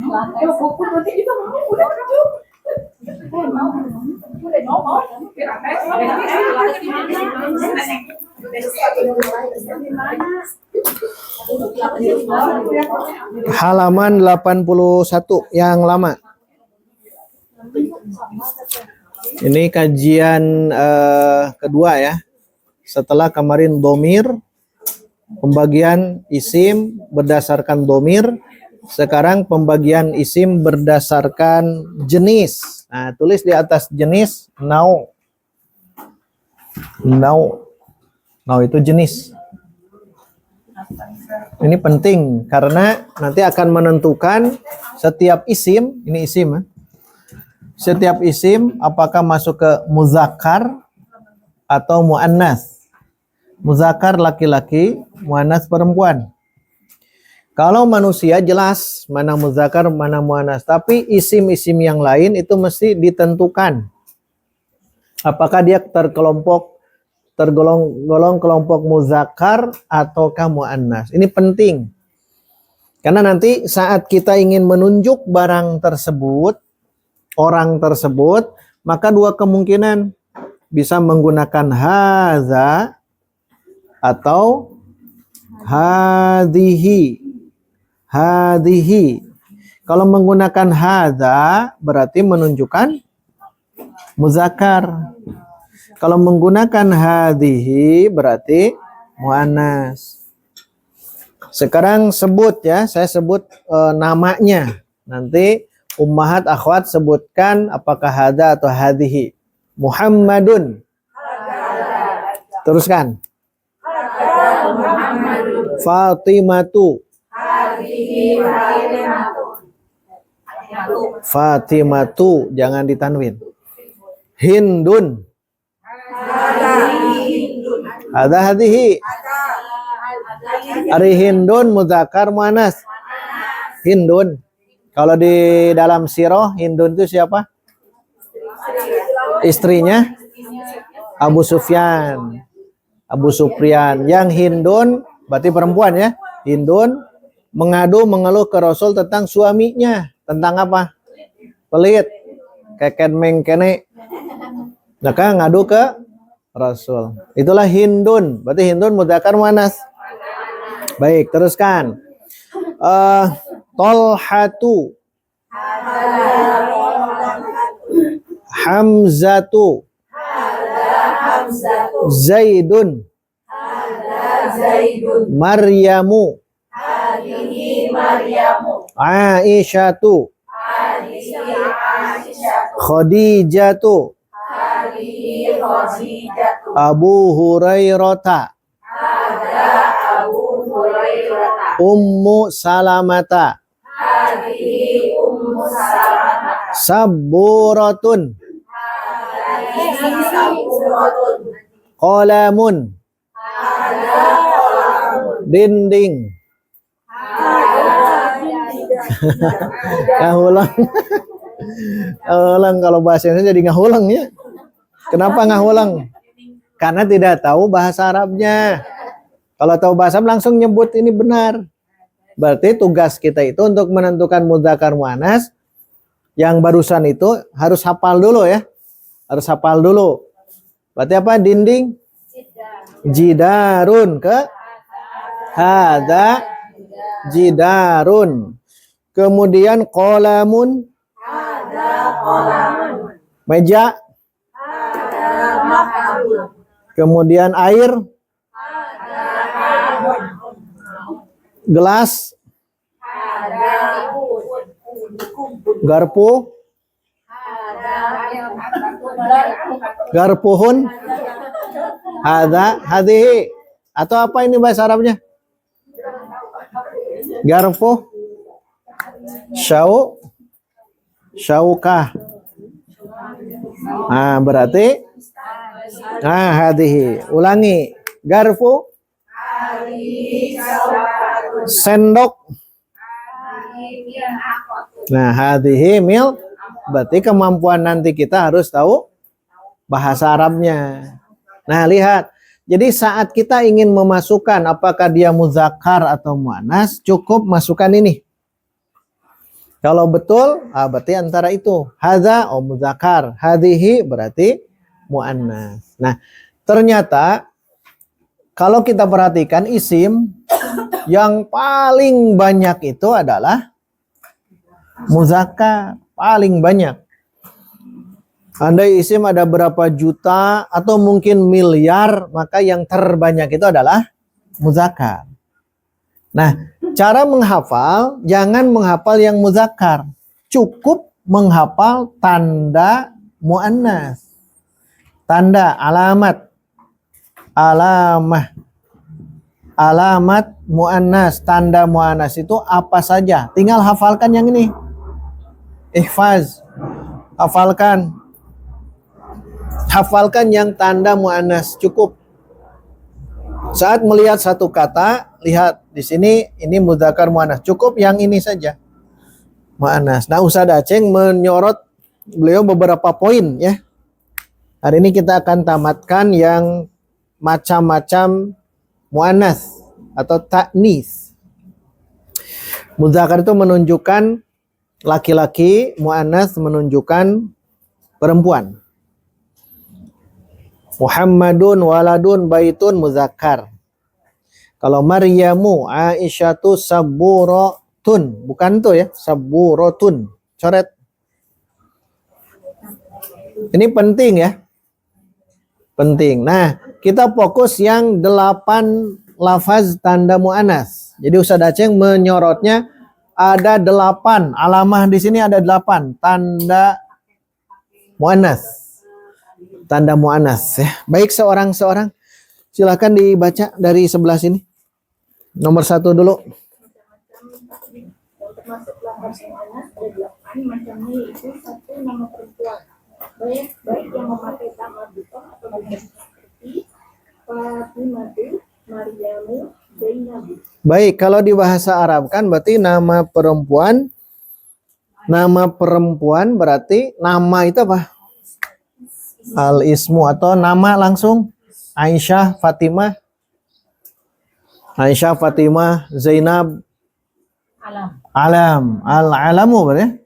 Buku nanti kita mau udah cukup. Mau udah nyomot. Halaman 81 yang lama. Ini kajian kedua ya. Setelah kemarin domir, pembagian isim berdasarkan domir, sekarang pembagian isim berdasarkan jenis. Nah, tulis di atas jenis nau. Nau itu jenis. Ini penting karena nanti akan menentukan setiap isim, ini isim ya. Setiap isim apakah masuk ke muzakkar atau muannas. Muzakkar laki-laki, muannas perempuan. Kalau manusia jelas mana muzakkar, mana muannas, tapi isim-isim yang lain itu mesti ditentukan. Apakah dia tergolong kelompok muzakkar ataukah muannas. Ini penting. Karena nanti saat kita ingin menunjuk barang tersebut, orang tersebut, maka dua kemungkinan, bisa menggunakan haza atau hadhihi. Hadhihi. Kalau menggunakan hadza berarti menunjukkan muzakkar. Kalau menggunakan hadhihi berarti muannas. Sekarang sebut ya, saya sebut namanya. Nanti ummahat akhwat sebutkan apakah hadza atau hadhihi. Muhammadun. Teruskan. Fatimatu. Fatimatu, jangan ditanwin. Hindun. Ada hadhihi. Ari Hindun muzakkar muannas. Hindun. Kalau di dalam sirah Hindun itu siapa? Istrinya Abu Sufyan. Abu Sufyan. Yang Hindun berarti perempuan ya. Hindun mengeluh ke Rasul tentang suaminya. Tentang apa? Pelit. Keken mengkene. Maka ngadu ke Rasul. Itulah Hindun. Berarti Hindun muzakkar muannas. Baik, teruskan. Tolhatu. Hamzatu. Zaidun. Maryamu. Aisyatu. Khadijatu. Abu Hurairata. Ummu Salamata. Sabburatun. Qalamun. Dinding. Ngahulang. Ngahulang kalau bahasanya jadi ngahulang ya. Kenapa ngahulang? Karena tidak tahu bahasa Arabnya. Kalau tahu bahasa Arab langsung nyebut ini benar. Berarti tugas kita itu untuk menentukan mudzakkar muannas yang barusan itu harus hafal dulu ya. Harus hafal dulu. Berarti apa? Dinding. Jidarun ke hadza jidarun. Kemudian qalamun. Meja. Kemudian air. Gelas. Garpu. Garpuhun. Hadza, hadhihi. Atau apa ini bahasa Arabnya? Garpu. Syaukah. Nah, berarti hadhihi. Ulangi. Garpu. Sendok. Nah, hadhihi mil. Berarti kemampuan nanti kita harus tahu bahasa Arabnya. Nah, lihat. Jadi saat kita ingin memasukkan apakah dia muzakkar atau muannas, cukup masukkan ini. Kalau betul, berarti antara itu. Hadza oh muzakkar, hadhihi berarti muannas. Nah, ternyata kalau kita perhatikan isim yang paling banyak itu adalah muzakkar, paling banyak. Andai isim ada berapa juta atau mungkin miliar, maka yang terbanyak itu adalah muzakkar. Nah, cara menghafal, jangan menghafal yang muzakkar. Cukup menghafal tanda muannas. Tanda, alamat. Alamat muannas, tanda muannas itu apa saja? Tinggal hafalkan yang ini. Ihfaz. Hafalkan. Hafalkan yang tanda muannas, cukup. Saat melihat satu kata, lihat di sini ini mudzakkar muannas, cukup yang ini saja. Muannas. Nah, Ustaz Aceh menyorot beliau beberapa poin ya. Hari ini kita akan tamatkan yang macam-macam muannas atau ta'nis. Mudzakkar itu menunjukkan laki-laki, muannas menunjukkan perempuan. Muhammadun waladun baitun muzakkar. Kalau Maryamu, Aisyatu, Saburatun, bukan tuh ya, Saburatun. Coret. Ini penting ya. Penting. Nah, kita fokus yang 8 lafaz tanda muannas. Jadi Ustaz Aceh menyorotnya ada 8. Alamah di sini ada 8 tanda muannas. Tanda muannas ya. Baik, seorang-seorang silakan dibaca dari sebelah sini. Nomor 1 dulu. Termasuk lafaz muannas ada 8 macamnya, yaitu 1 nama perempuan. Baik yang memakai tamar butoh atau bukan seperti Fatimatu, Maryamu, Zainabu. Baik, kalau di bahasa Arab kan berarti nama perempuan. Nama perempuan berarti nama itu apa? Al-ismu atau nama langsung. Aisyah, Fatimah. Aisyah, Fatimah, Zainab. Alam. Al-alamu berarti.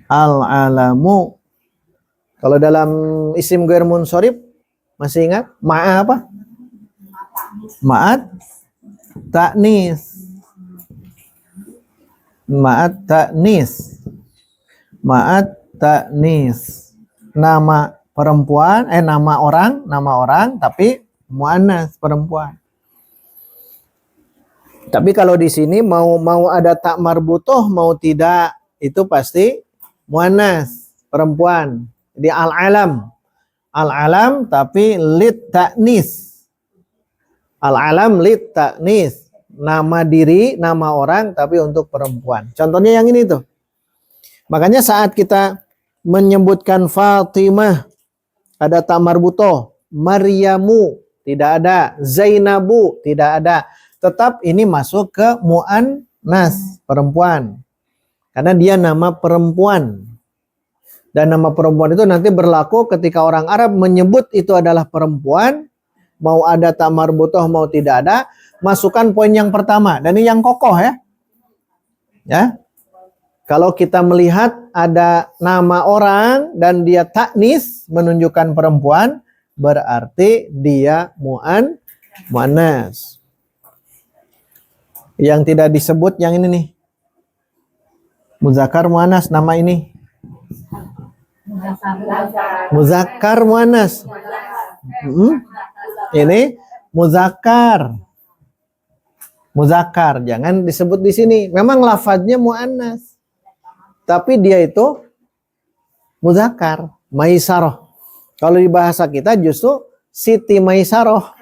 Al-alamu. Kalau dalam isim ghair munsharif masih ingat? Ma'a apa? Ma'at ta'nis. Ma'at ta'nis. Ma'at ta'nis. Nama perempuan, nama orang tapi muannas perempuan. Tapi kalau di sini mau ada tak marbutoh mau tidak, itu pasti muannas perempuan. Jadi al-alam tapi lit ta'nis. Al-alam lit ta'nis. Nama diri, nama orang tapi untuk perempuan. Contohnya yang ini tuh. Makanya saat kita menyebutkan Fatimah ada tak marbutoh, Maryamu tidak ada, Zainabu tidak ada. Tetap ini masuk ke muannas perempuan. Karena dia nama perempuan. Dan nama perempuan itu nanti berlaku ketika orang Arab menyebut itu adalah perempuan, mau ada tak marbutoh mau tidak ada, masukkan poin yang pertama. Dan ini yang kokoh ya. Ya. Kalau kita melihat ada nama orang dan dia taknis menunjukkan perempuan, berarti dia muannas. Yang tidak disebut yang ini nih. Muzakkar muannas nama ini. Muzakkar muannas. Ini muzakkar. Muzakkar, jangan disebut di sini. Memang lafadznya muannas. Tapi dia itu muzakkar, Maisaroh. Kalau di bahasa kita justru Siti Maisaroh.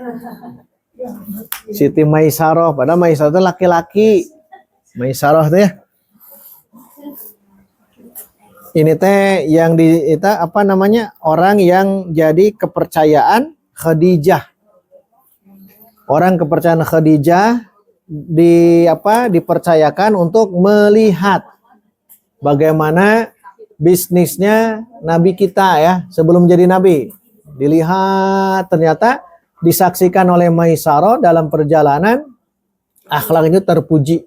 Siti Maisaroh, padahal Maisaroh itu laki-laki. Maisaroh itu ya. Ini teh yang apa namanya? Orang yang jadi kepercayaan Khadijah. Orang kepercayaan Khadijah dipercayakan untuk melihat bagaimana bisnisnya Nabi kita ya sebelum jadi Nabi. Dilihat ternyata disaksikan oleh Maisarah dalam perjalanan akhlaknya terpuji.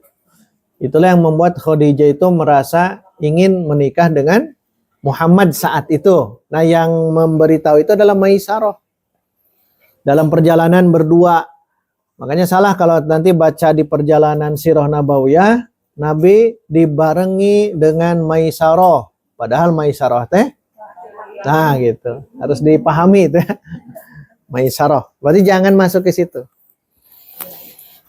Itulah yang membuat Khadijah itu merasa ingin menikah dengan Muhammad saat itu. Nah, yang memberitahu itu adalah Maisarah. Dalam perjalanan berdua. Makanya salah kalau nanti baca di perjalanan Sirah Nabawiyah, Nabi dibarengi dengan Maisarah. Padahal Maisarah teh, nah gitu. Harus dipahami itu ya. Maisarah. Berarti jangan masuk ke situ.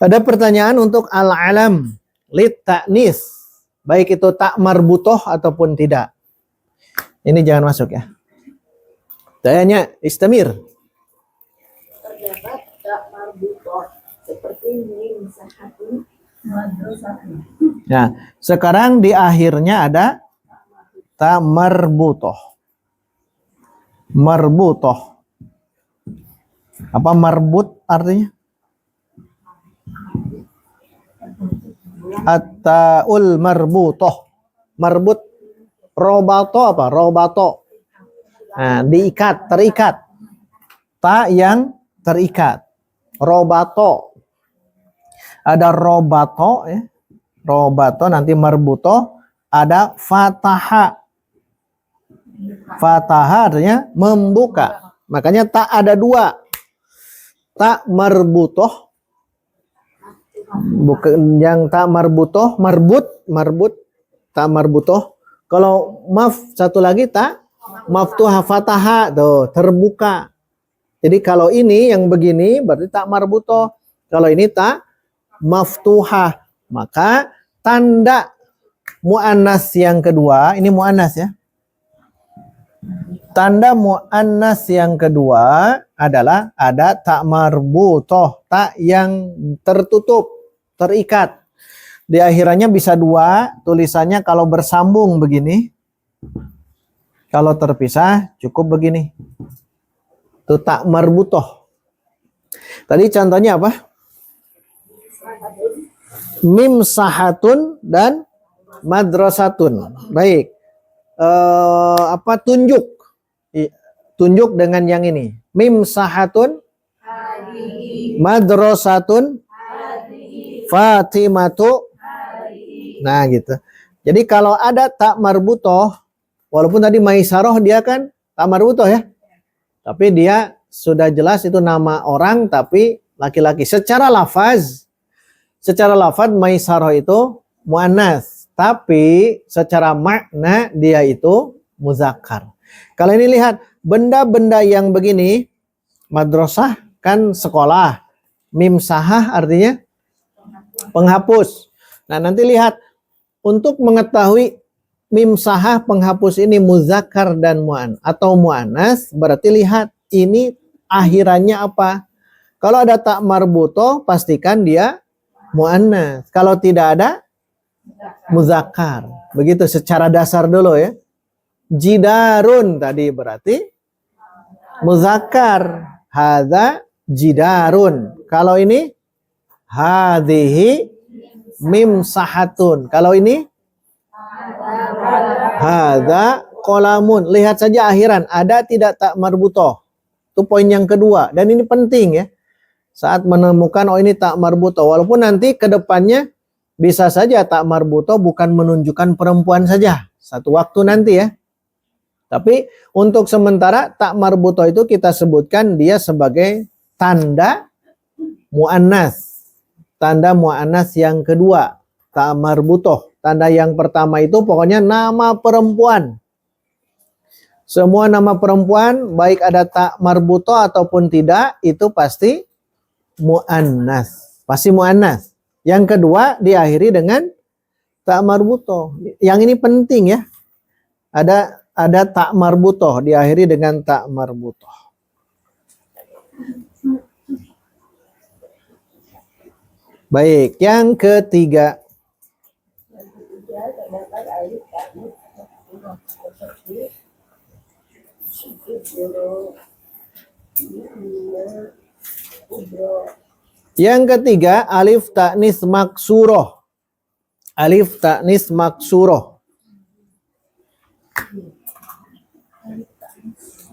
Ada pertanyaan untuk al-alam. Lit ta'nis, baik itu tak marbutoh ataupun tidak. Ini jangan masuk ya. Tanya istamir. Terdapat tak marbutoh seperti mim sahatun madrasatun. Nah, sekarang di akhirnya ada tak marbutoh. Marbutoh. Apa marbut artinya? At-ta'ul marbutoh. Marbut. Robato apa? Robato. Nah, diikat, terikat. Ta yang terikat. Robato. Ada robato ya. Robato nanti marbutoh. Ada fataha. Fataha artinya membuka. Makanya tak ada dua. Tak marbutoh. Bukan yang tak marbutoh, marbut, tak marbutoh. Kalau maf satu lagi tak maftuha fataha tuh terbuka. Jadi kalau ini yang begini berarti tak marbutoh. Kalau ini tak maftuha, maka tanda muannas yang kedua, ini muannas ya. Tanda muannas yang kedua adalah ada tak marbutoh, tak yang tertutup, terikat. Di akhirannya bisa dua, tulisannya kalau bersambung begini. Kalau terpisah cukup begini. Itu tak marbutoh. Tadi contohnya apa? Mim sahatun dan madrasatun. Baik. Apa tunjuk? Tunjuk dengan yang ini. Mim sahatun, madrasatun, Fatimatu. Nah gitu. Jadi kalau ada tak marbutoh, walaupun tadi Maisarah dia kan tak marbutoh ya. Tapi dia sudah jelas itu nama orang tapi laki-laki. Secara lafaz Maisarah itu muannas. Tapi secara makna dia itu muzakkar. Kalau ini lihat benda-benda yang begini, madrasah kan sekolah. Mim sahah artinya penghapus. Nah, nanti lihat untuk mengetahui mim sahah penghapus ini muzakkar dan muannas, berarti lihat ini akhirannya apa. Kalau ada tak marbutoh, pastikan dia muannas. Kalau tidak ada muzakkar. Begitu secara dasar dulu ya. Jidarun tadi berarti muzakkar. Hadza jidarun. Kalau ini hadhihi mim sahatun. Kalau ini hadza qolamun. Lihat saja akhiran ada tidak tak marbutoh. Itu poin yang kedua dan ini penting ya. Saat menemukan oh ini tak marbutoh, walaupun nanti ke depannya bisa saja tak marbutoh bukan menunjukkan perempuan saja. Satu waktu nanti ya. Tapi untuk sementara tak marbutoh itu kita sebutkan dia sebagai tanda muannas. Tanda muannas yang kedua, tak marbutoh. Tanda yang pertama itu pokoknya nama perempuan. Semua nama perempuan baik ada tak marbutoh ataupun tidak itu pasti muannas. Pasti muannas. Yang kedua diakhiri dengan tak marbutoh. Yang ini penting ya. Ada tak marbutoh diakhiri dengan tak marbutoh. Baik, yang ketiga. Yang ketiga alif ta'nis maksuroh. Alif ta'nis maksuroh.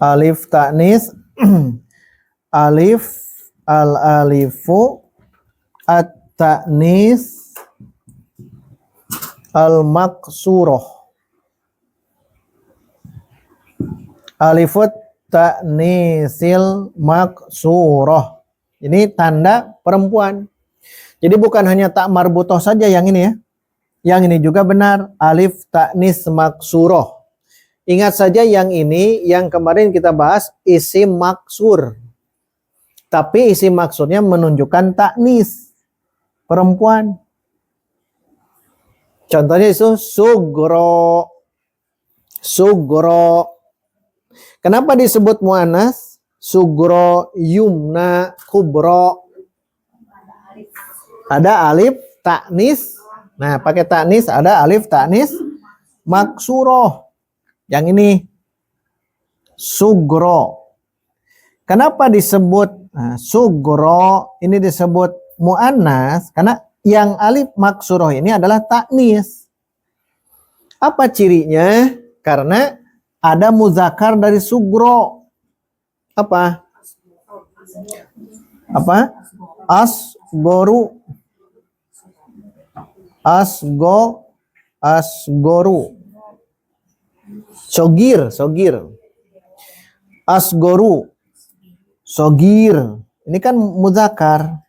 Alif ta'nis alif al-alifu at-ta'nis al-maksuroh. Alifut ta'nisil maksuroh. Ini tanda perempuan. Jadi bukan hanya tak marbutoh saja yang ini ya. Yang ini juga benar. Alif ta'nis maksuroh. Ingat saja yang ini yang kemarin kita bahas isim maksur. Tapi isim maksurnya menunjukkan taknis. Perempuan. Contohnya itu sugro. Sugro. Kenapa disebut mu'anas? Sugro, yumna, kubro. Ada alif taknis. Nah, pakai taknis ada alif taknis maksuroh. Yang ini sugro. Kenapa disebut sugro ini disebut mu'annas? Karena yang alif maksuroh ini adalah taknis. Apa cirinya? Karena ada muzakkar dari sugro. Apa? Apa? Asgoru. Asgoru. Sogir. Asgoru. Sogir. Ini kan muzakkar.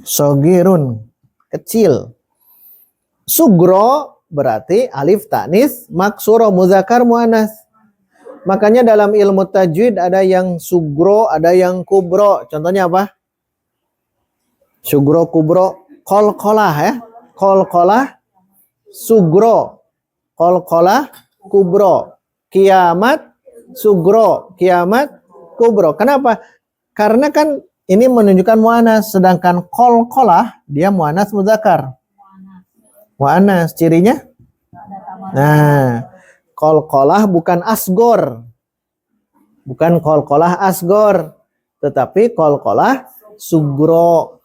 Sogirun. Kecil. Sugro berarti alif taknis maksuro muzakkar muannas. Makanya dalam ilmu tajwid ada yang sugro, ada yang kubro. Contohnya apa? Sugro, kubro, kolkolah ya. Kolkolah, sugro. Kolkolah, kubro. Kiamat, sugro. Kiamat, kubro. Kenapa? Karena kan ini menunjukkan muannas. Sedangkan kolkolah, dia muannas muzakkar. Muannas, cirinya? Nah, kolkolah bukan asgor. Bukan kolkolah asgor. Tetapi kolkolah sugro.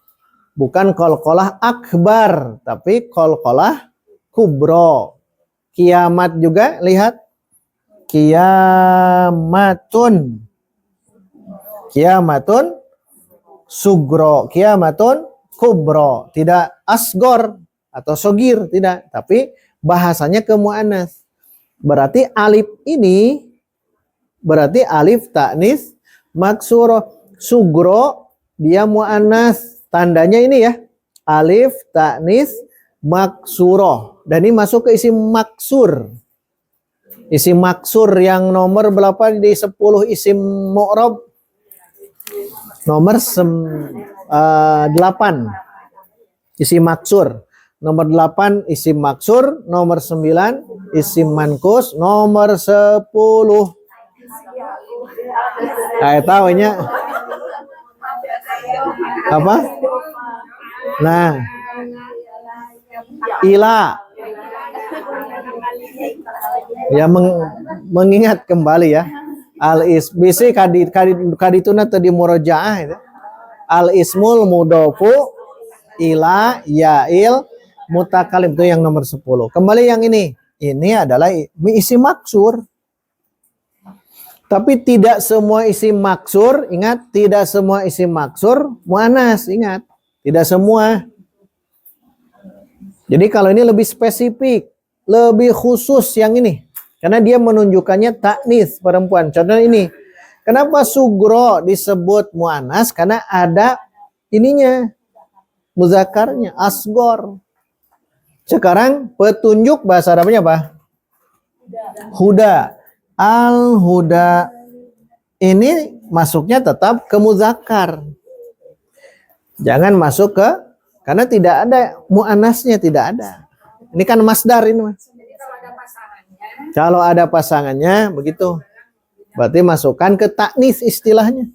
Bukan kolkolah akbar. Tapi kolkolah kubro. Kiamat juga, lihat. Kiamatun. Kiamatun sugro. Kiamatun kubro. Tidak asgor atau sogir, tidak. Tapi bahasanya ke mu'annas. Berarti alif ini berarti alif taknis maksuro. Sugro dia mu'annas. Tandanya ini ya. Alif taknis maksuro. Dan ini masuk ke isim maksur. Isim maksur yang nomor berapa di 10 isim mu'rab? Nomor 8. Isim maksur. Nomor 8 isim maksur, nomor 9 isim mankus, nomor 10. Kayak tahunya apa? Nah, ila. Ya mengingat kembali ya. Al-isbisi kadituna tadi murojaah itu. Al-ismul mudofu ila yail mutakalim itu yang nomor 10. Kembali yang ini. Ini adalah isim maksur. Tapi tidak semua isim maksur, ingat, tidak semua isim maksur muannas, ingat. Tidak semua. Jadi kalau ini lebih spesifik, lebih khusus yang ini. Karena dia menunjukkannya taknis perempuan. Contohnya ini. Kenapa sugro disebut muannas? Karena ada ininya. Muzakkarnya, asgor. Sekarang petunjuk bahasa Arabnya apa? Huda. Al-huda. Ini masuknya tetap ke muzakkar. Jangan masuk ke, karena tidak ada muannasnya, tidak ada. Ini kan masdar ini, Mas. Kalau ada pasangannya begitu. Berarti masukkan ke taknis istilahnya.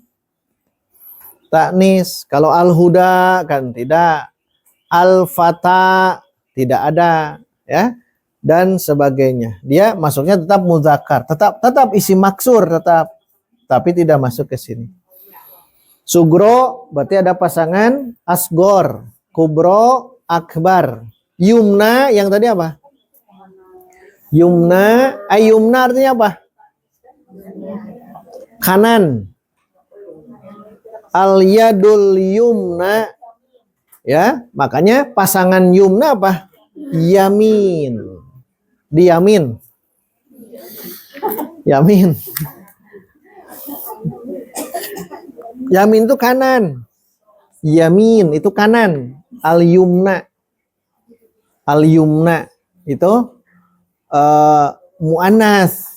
Taknis. Kalau al-huda kan tidak. Al-fata tidak ada, ya, dan sebagainya. Dia masuknya tetap muzakkar, tetap isim maksur tetap, tapi tidak masuk ke sini. Sugro berarti ada pasangan asgor, kubro akbar. Yumna yang tadi apa? Yumna, ayumna artinya apa? Kanan. Al yadul yumna Ya, makanya pasangan yumna apa? Yamin. Diyamin. Yamin. Yamin itu kanan. Yamin itu kanan. Al-yumna. Al-yumna itu mu'annas.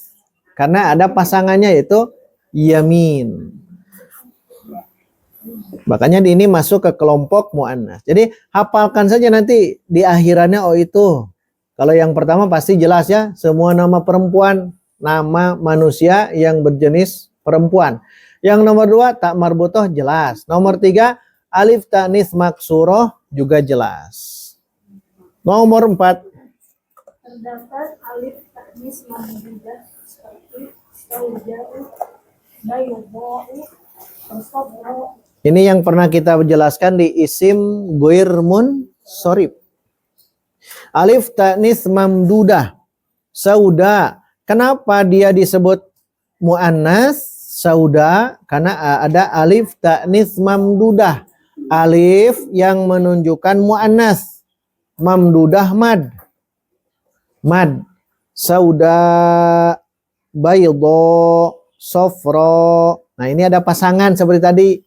Karena ada pasangannya yaitu yamin. Makanya ini masuk ke kelompok mu'annas. Jadi hafalkan saja nanti di akhirannya oh itu. Kalau yang pertama pasti jelas ya. Semua nama perempuan. Nama manusia yang berjenis perempuan. Yang nomor 2 tak marbutoh jelas. Nomor 3 alif ta'nis maksuroh juga jelas. Nomor 4 Terdapat alif taknis mamdudah seperti saujau, bayu'u, sabro. ini yang pernah kita jelaskan di isim guirmun sorib. Alif ta'nis mamdudah. Sauda. Kenapa dia disebut mu'annas? Sauda. Karena ada alif ta'nis mamdudah. Alif yang menunjukkan mu'annas. Mamdudah mad. Mad. Sauda. Baydo. Sofro. Nah ini ada pasangan seperti tadi.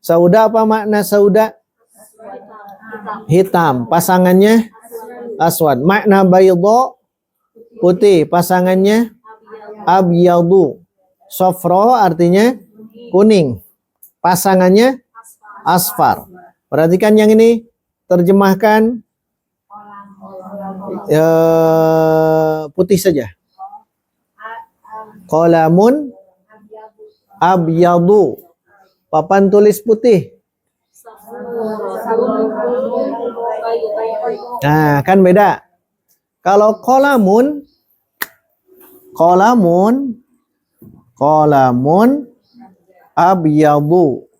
Sauda apa makna sauda? Hitam. Pasangannya aswad. Makna baydo putih. Pasangannya abyadu. Sofro artinya kuning. Pasangannya asfar. Perhatikan yang ini. Terjemahkan putih saja. Qalamun abyadu. Papan tulis putih. Nah, kan beda. Kalau qalamun abyadu.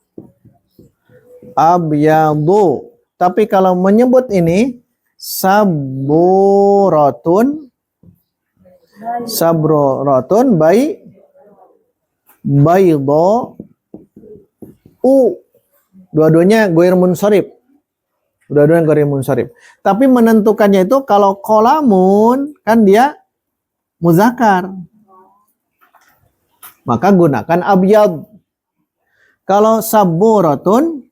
Abyadu. Tapi kalau menyebut ini sabroratun baydo dua-duanya goir munsharif. Dua-duanya goir munsharif. Tapi menentukannya itu kalau qalamun kan dia muzakkar. Maka gunakan abyad. Kalau saburatun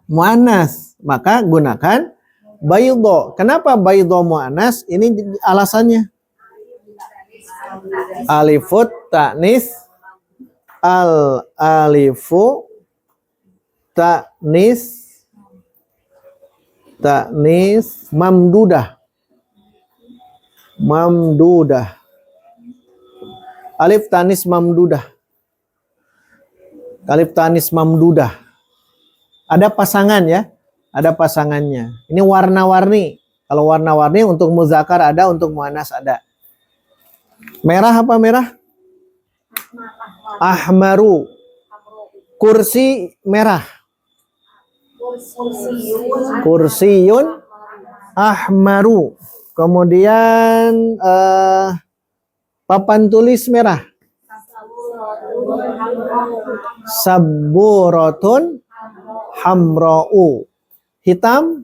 muannas, maka gunakan baydo. Kenapa baydo muannas? Ini alasannya. Alifut ta'nis alifu ta'nis mamdudah. Alif ta'nis mamdudah. Alif ta'nis mamdudah. Ada pasangan ya. Ada pasangannya. Ini warna-warni. Kalau warna-warni untuk muzakkar ada, untuk muannas ada. Merah apa merah? Ahmaru. Kursi merah. Kursiyun ahmaru. Kemudian papan tulis merah. Saburatun hamra'u. Hitam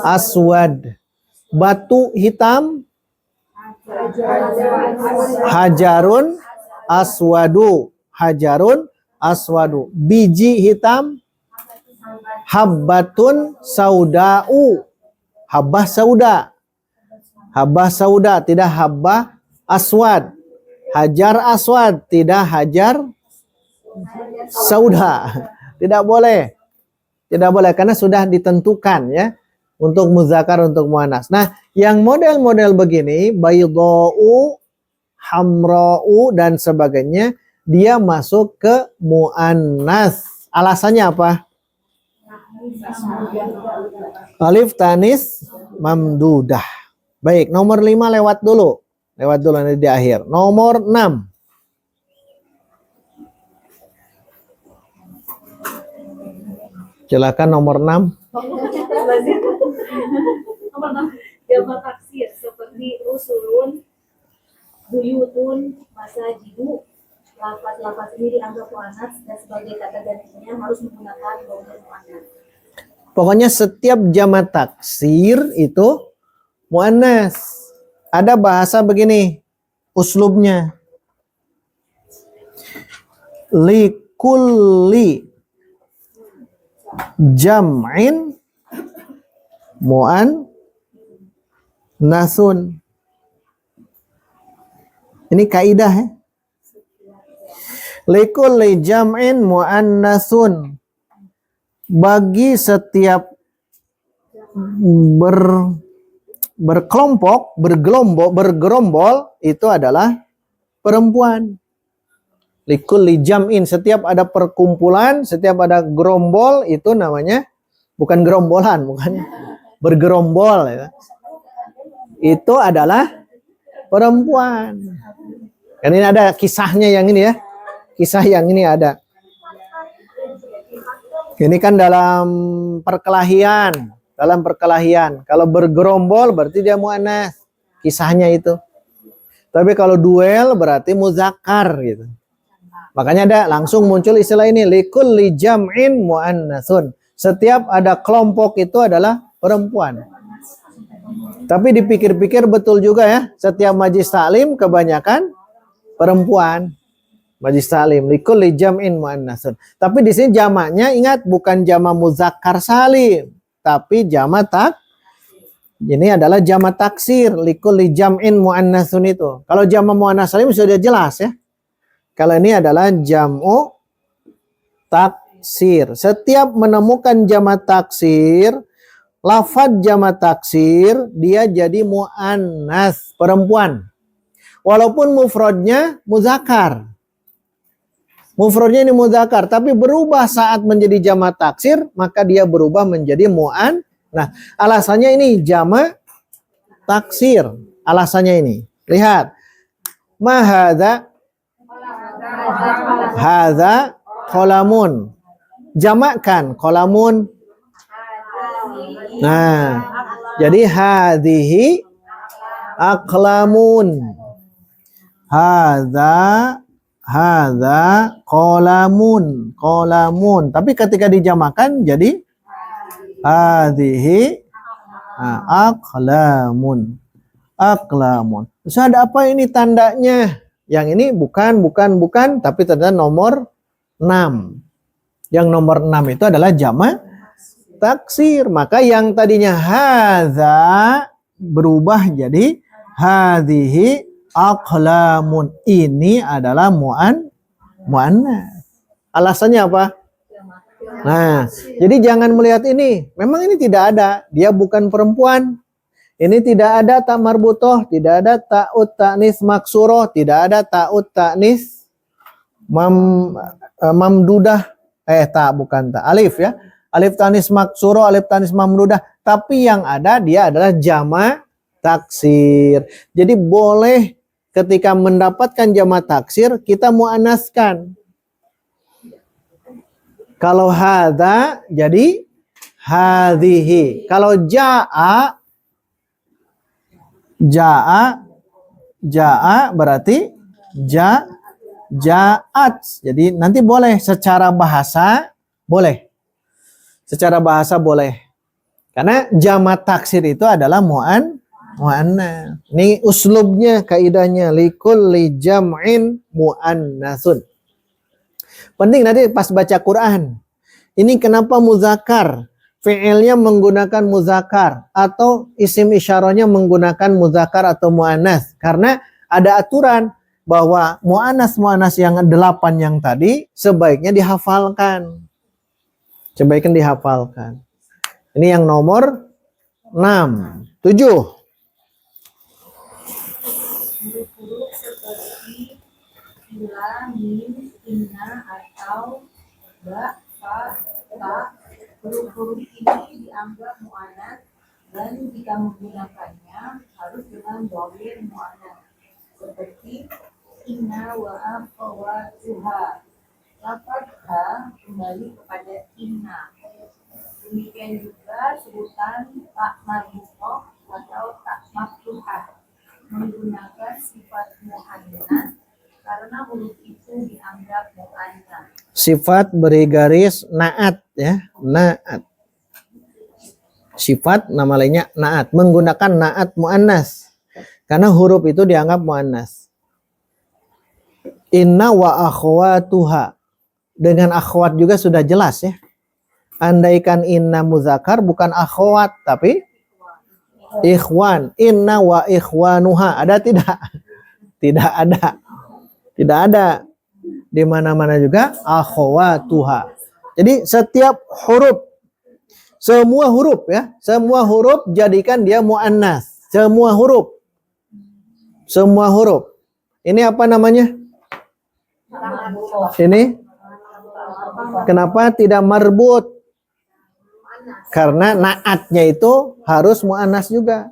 aswad. Batu hitam hajarun aswadu. Hajarun aswadu. Biji hitam habbatun sauda'u. Habbah sauda. Habbah sauda, tidak habbah aswad. Hajar aswad, tidak hajar sauda. Tidak boleh. Tidak boleh karena sudah ditentukan ya. Untuk muzakkar, untuk muannas. Nah, yang model-model begini, baydau, hamra'u dan sebagainya, dia masuk ke muannas. Alasannya apa? Alif tanis mamdudah. Baik, nomor 5 lewat dulu. Lewat dulu nanti di akhir. Nomor 6. Silakan nomor 6. Jamak taksir seperti rusulun, buyutun, masajidu. Lafaz-lafaz ini dianggap muannas dan sebagai kata gantinya harus menggunakan dhamir muannas. Pokoknya setiap jamak taksir itu muannas. Ada bahasa begini uslubnya. Likulli jam'in muannasun. Ini kaidah ya. Likulli jam'in muannasun. Bagi setiap berkelompok, bergerombol itu adalah perempuan. Likulli jam'in, setiap ada perkumpulan, setiap ada gerombol itu namanya bukan gerombolan, bukan bergerombol ya. Itu adalah perempuan. Kan ini ada kisahnya yang ini ya. Kisah yang ini ada. Ini kan dalam perkelahian. Kalau bergerombol berarti dia muannas. Kisahnya itu. Tapi kalau duel berarti muzakkar gitu. Makanya ada langsung muncul istilah ini. Likulli jam'in muannasun. Setiap ada kelompok itu adalah perempuan. Tapi dipikir-pikir betul juga ya. Setiap majlis taklim kebanyakan perempuan. Majlis taklim likulli jam'in muannasun. Tapi di sini jamaknya ingat bukan jamak muzakkar salim, tapi jamak ini adalah jamak taksir likulli jam'in muannasun itu. Kalau jamak muannas salim sudah jelas ya. Kalau ini adalah jam'u taksir. Setiap menemukan jamak taksir, lafaz jamak taksir dia jadi muannas, perempuan. Walaupun mufradnya muzakkar. Mufradnya ini muzakkar, tapi berubah saat menjadi jamak taksir, maka dia berubah menjadi mu'an. Nah, alasannya ini jamak taksir. Alasannya ini. Lihat. Ma hadza? Hadza qalamun. Jamakkan qalamun. Nah, jadi hadhihi aqlamun. Hadza qalamun. Tapi ketika dijamakan jadi hadhihi aqlamun. Terus ada apa ini tandanya? Yang ini bukan, tapi ternyata nomor 6. Yang nomor 6 itu adalah jamak taksir. Maka yang tadinya hadza berubah jadi hadhihi aqlamun. Ini adalah muannas. Alasannya apa? Nah, jadi jangan melihat ini. Memang ini tidak ada. Dia bukan perempuan. Ini tidak ada ta marbutoh, tidak ada ta'ut ta'nis maksuroh, tidak ada ta'ut ta'nis mamdudah. Bukan ta. Alif ya. Alif ta'nis maksuroh, alif ta'nis mamdudah. Tapi yang ada dia adalah jamak taksir. Jadi boleh ketika mendapatkan jamak taksir kita muannaskan. Kalau hadza jadi hadhihi. Kalau jaa berarti ja'at. Jadi nanti boleh secara bahasa boleh. Secara bahasa boleh. Karena jamak taksir itu adalah muannas. Ini uslubnya, kaidahnya likulli jam'in muannasun. Penting nanti pas baca Quran. Ini kenapa muzakkar? Fi'ilnya menggunakan muzakkar atau isim isyarahnya menggunakan muzakkar atau muannas. Karena ada aturan bahwa muannas yang 8 yang tadi sebaiknya dihafalkan. Ini yang nomor 6. 7. Huruf-huruf seperti ila, mim, inna, atau ba, fa, ta. Huruf-huruf ini dianggap mu'annas dan jika menggunakannya harus dengan dhamir mu'annas seperti inna wa akhawatuha. Lafaz ha kembali kepada inna. Demikian juga sebutan tak marbutoh atau tak maftuhah menggunakan sifat mu'annas karena huruf itu dianggap mu'annas. Sifat beri garis naat ya, naat. Sifat nama lainnya naat, menggunakan naat muannas. Karena huruf itu dianggap muannas. Inna wa akhwatuha. Dengan akhwat juga sudah jelas ya. Andaikan inna muzakkar bukan akhwat tapi ikhwan. Inna wa ikhwanuha. Ada tidak? Tidak ada. Tidak ada. Di mana-mana juga akhwatuha. Jadi setiap huruf, semua huruf ya, semua huruf jadikan dia muannas. Semua huruf. Semua huruf. Ini apa namanya? Ini kenapa tidak marbut? Karena naatnya itu harus muannas juga.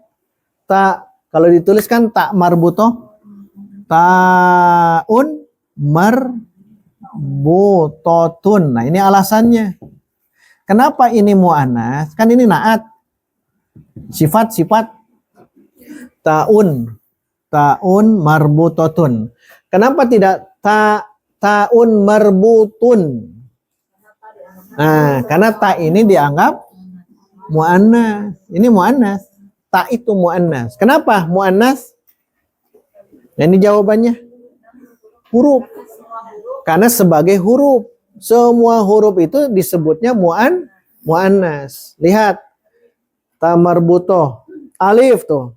Tak, kalau dituliskan tak marbutoh, taun marbutotun. Nah ini alasannya. Kenapa ini muannas? Kan ini naat. Sifat-sifat taun marbutotun. Kenapa tidak taun marbutun? Nah, karena ta ini dianggap muannas. Ini muannas. Ta itu muannas. Kenapa muannas? Ini jawabannya. Huruf. Karena sebagai huruf. Semua huruf itu disebutnya muannas. Lihat. Ta marbutoh. Alif tuh.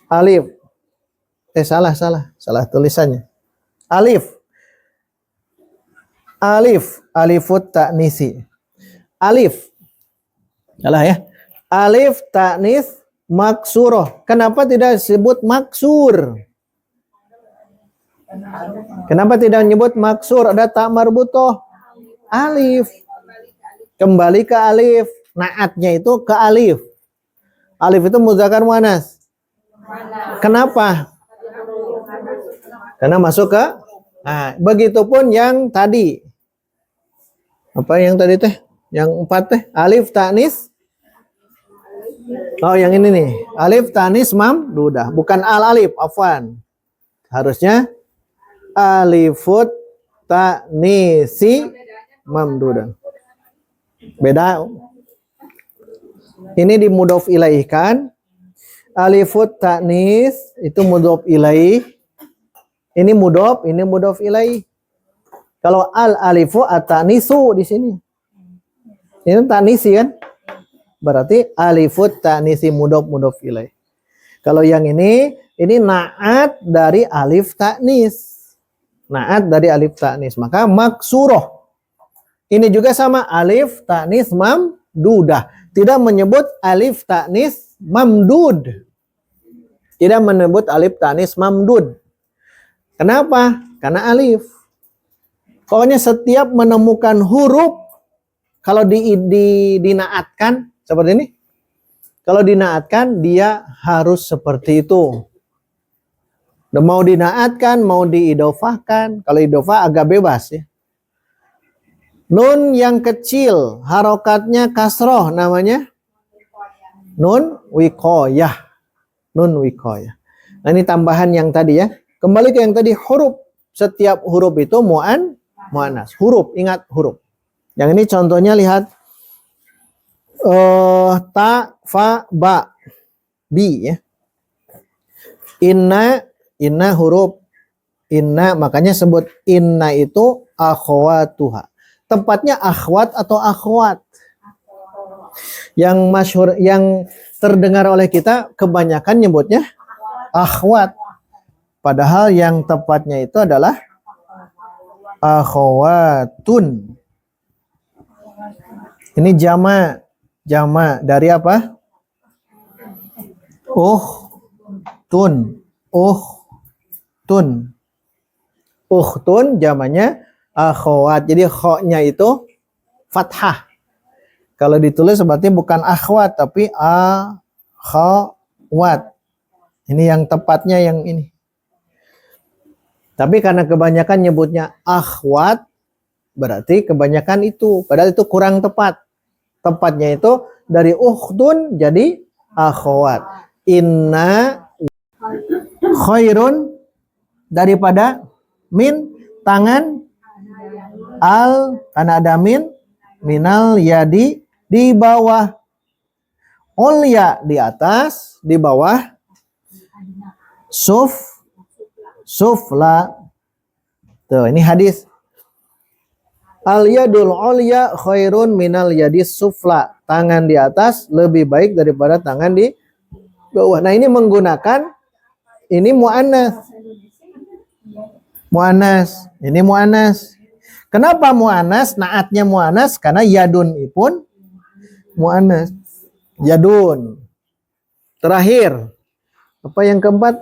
Alif. Salah tulisannya. Alif. Alifut ta'nisi. Alif. Salah ya. Alif ta'nis maksuroh. Kenapa tidak disebut maksur? Kenapa tidak menyebut maksur? Ada tak marbutoh. Alif. Kembali ke alif. Naatnya itu ke alif. Alif itu muzakkar muannas. Kenapa? Karena masuk ke. Nah, begitupun yang tadi. Apa yang tadi teh? Yang 4 teh? Alif ta'nis. Oh, yang ini nih. Alif ta'nis mamdudah. Bukan al-alif, afwan. Harusnya alifut ta'nisi mamdudah. Beda. Ini di mudhof ilaihkan. Alifut ta'nis itu mudhof ilaih. Ini mudhof ilaih. Kalau al-alifu at-ta'nisu di sini. Ini ta'nisi kan? Berarti alifut ta'nisi mudhof ilaih. Kalau yang ini naat dari alif ta'nis. Naat dari alif ta'nis. Maka maksuroh. Ini juga sama alif ta'nis mamdudah. Tidak menyebut alif ta'nis mamdud. Tidak menyebut alif ta'nis mamdud. Kenapa? Karena alif. Pokoknya setiap menemukan huruf kalau dinaatkan seperti ini. Kalau dinaatkan dia harus seperti itu. Mau dinaatkan, mau diidofahkan. Kalau idofah agak bebas ya. Nun yang kecil, harokatnya kasroh namanya nun wikoyah. Nun wikoyah. Nah ini tambahan yang tadi ya. Kembali ke yang tadi huruf. Setiap huruf itu muannas. Huruf, ingat huruf. Yang ini contohnya lihat. Ta, fa, ba. Bi ya. Inna huruf. Inna, makanya sebut inna itu akhwatuha. Tempatnya akhwat atau akhwat. Yang masyhur, yang terdengar oleh kita kebanyakan nyebutnya akhwat. Padahal yang tepatnya itu adalah akhwatun. Ini jama dari apa? Tun. Tun jamanya akhwat. Jadi kho-nya itu fathah. Kalau ditulis berarti bukan akhwat tapi akhwat. Ini yang tepatnya yang ini. Tapi karena kebanyakan nyebutnya akhwat, berarti kebanyakan itu. Padahal itu kurang tepat. Tepatnya itu dari ukhtun jadi akhwat. Inna khairun daripada min tangan al karena ada min minal yadi di bawah Ulya di atas, di bawah. Sufla. Tuh, ini hadis. Al yadul ulya khairun minal yadis sufla. Tangan di atas lebih baik daripada tangan di bawah. Nah, ini menggunakan ini muannas. Muannas. Ini muannas. Kenapa muannas? Naatnya muannas karena yadun pun muannas. Yadun. Terakhir. Apa yang keempat?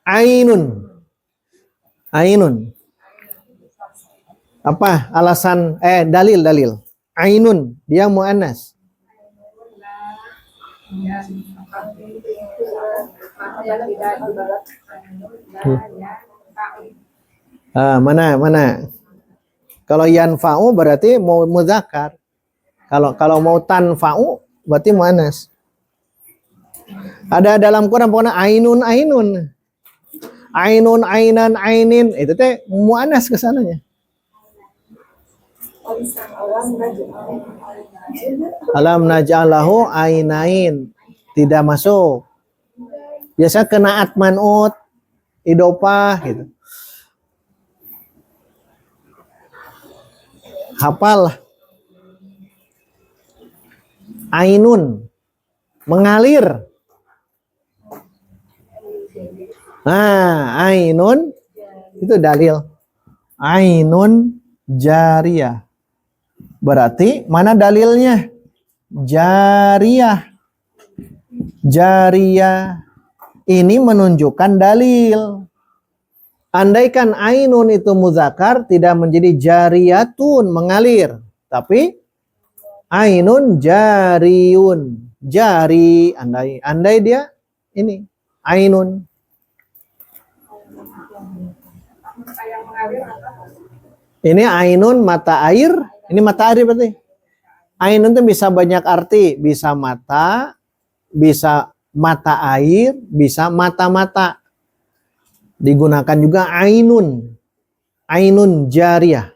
Ainun. Ainun. Apa alasan dalil. Ainun dia muannas. Mana? Kalau yanfa'u berarti mau muzakkar. Kalau mau tanfa'u berarti muannas. Ada dalam Quran pokoknya ainun. Ainun, ainan, ainin. Itu teh muannas kesananya. Alam naj'alahu ainain. Tidak masuk. Biasa kena atmanut, idopah gitu. Hafal. Ainun. Mengalir. Nah, ainun itu dalil. Ainun jariyah. Berarti mana dalilnya? Jariyah. Jariyah ini menunjukkan dalil. Andaikan ainun itu muzakkar tidak menjadi jariyatun mengalir, tapi ainun jariyun. Jari andai dia ini ainun. Ini ainun mata air. Ini mata air berarti. Ainun itu bisa banyak arti. Bisa mata, bisa mata air, bisa mata-mata. Digunakan juga ainun. Ainun jariyah.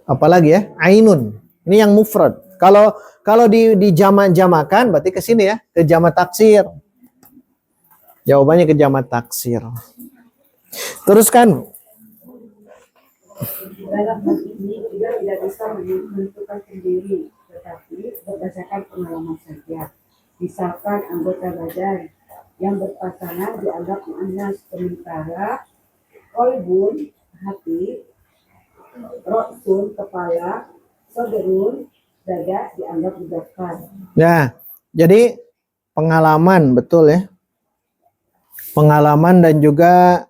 Apalagi ya? Ainun. Ini yang mufrad. Kalau di jamak-jamakan berarti ke sini ya, ke jamak taksir. Jawabannya ke jamak taksir. Teruskan. Dalam hal ini juga tidak bisa menentukan sendiri, tetapi berdasarkan pengalaman saja. Misalkan anggota badan yang berpasangan dianggap muannas, sementara qalbun hati, ra'sun kepala, sadrun dada dianggap muzakkar. Ya, jadi pengalaman betul ya. Pengalaman dan juga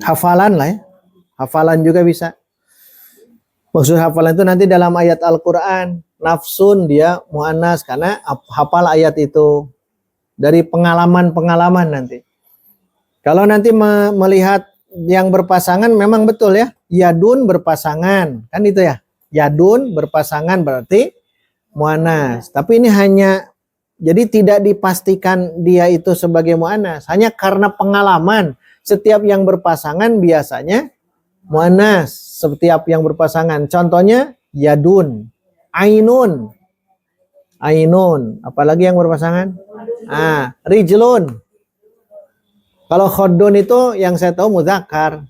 hafalan lah ya. Hafalan juga bisa. Maksud hafalan itu nanti dalam ayat Al-Quran. Nafsun dia mu'annas karena hafal ayat itu. Dari pengalaman-pengalaman nanti. Kalau nanti melihat yang berpasangan memang betul ya. Yadun berpasangan. Kan itu ya. Yadun berpasangan berarti mu'annas. Tapi ini hanya, jadi tidak dipastikan dia itu sebagai mu'annas. Hanya karena pengalaman. Setiap yang berpasangan biasanya muannas, setiap yang berpasangan. Contohnya yadun, ainun. Ainun, apalagi yang berpasangan? Rijlun. Kalau khodun itu yang saya tahu muzakkar.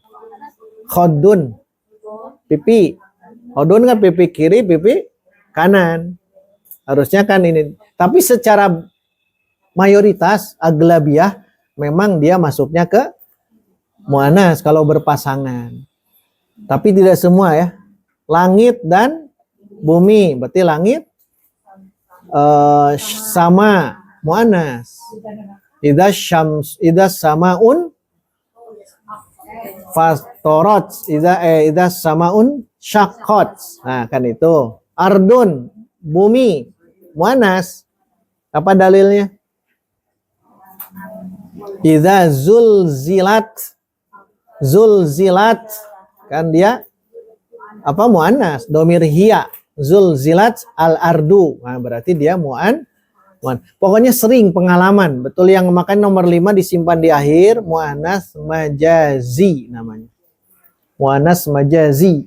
Khodun. Pipi. Khodun kan pipi kiri, pipi kanan. Harusnya kan ini. Tapi secara mayoritas aglabiah memang dia masuknya ke muannas kalau berpasangan. Tapi tidak semua ya. Langit dan bumi. Berarti langit sama muannas. Idza samaun fastorat. Idza samaun syaqqat. Nah, kan itu. Ardun, bumi, muannas. Apa dalilnya? Idza zulzilat kan dia apa muannas, domir hiya, zulzilat al ardu. Nah, berarti dia muan. Pokoknya sering pengalaman. Betul yang makan nomor 5 disimpan di akhir, muannas majazi namanya. Muannas majazi.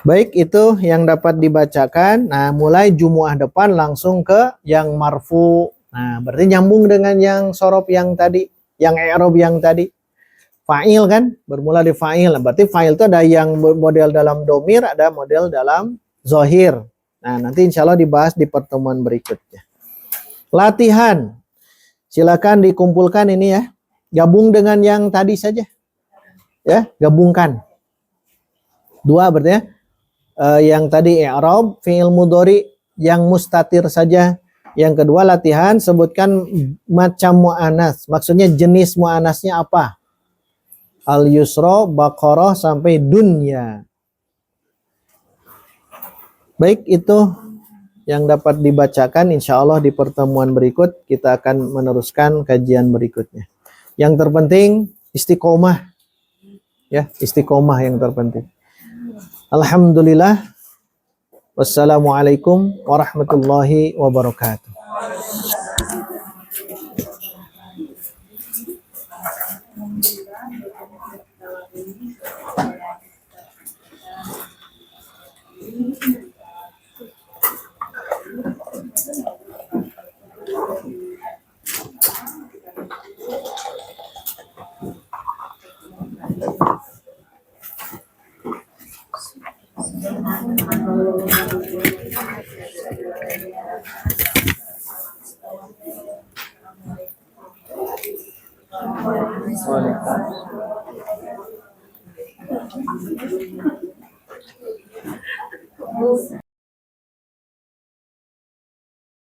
Baik, itu yang dapat dibacakan. Nah, mulai Jumuah depan langsung ke yang marfu. Nah, berarti nyambung dengan yang sorob yang tadi, yang i'rab yang tadi. Fa'il kan, bermula di fa'il. Berarti fa'il itu ada yang model dalam domir, ada model dalam zohir. Nah, nanti insya Allah dibahas di pertemuan berikutnya. Latihan. Silakan dikumpulkan ini ya. Gabung dengan yang tadi saja. Ya, gabungkan. Dua berarti ya. Yang tadi i'rab, fi'il mudhari yang mustatir saja. Yang kedua latihan, sebutkan macam mu'anas. Maksudnya jenis mu'anasnya apa? Al-yusra, baqarah, sampai dunya. Baik, itu yang dapat dibacakan. Insya Allah di pertemuan berikut kita akan meneruskan kajian berikutnya. Yang terpenting istiqomah. Ya, istiqomah yang terpenting. Alhamdulillah. Wassalamualaikum warahmatullahi wabarakatuh.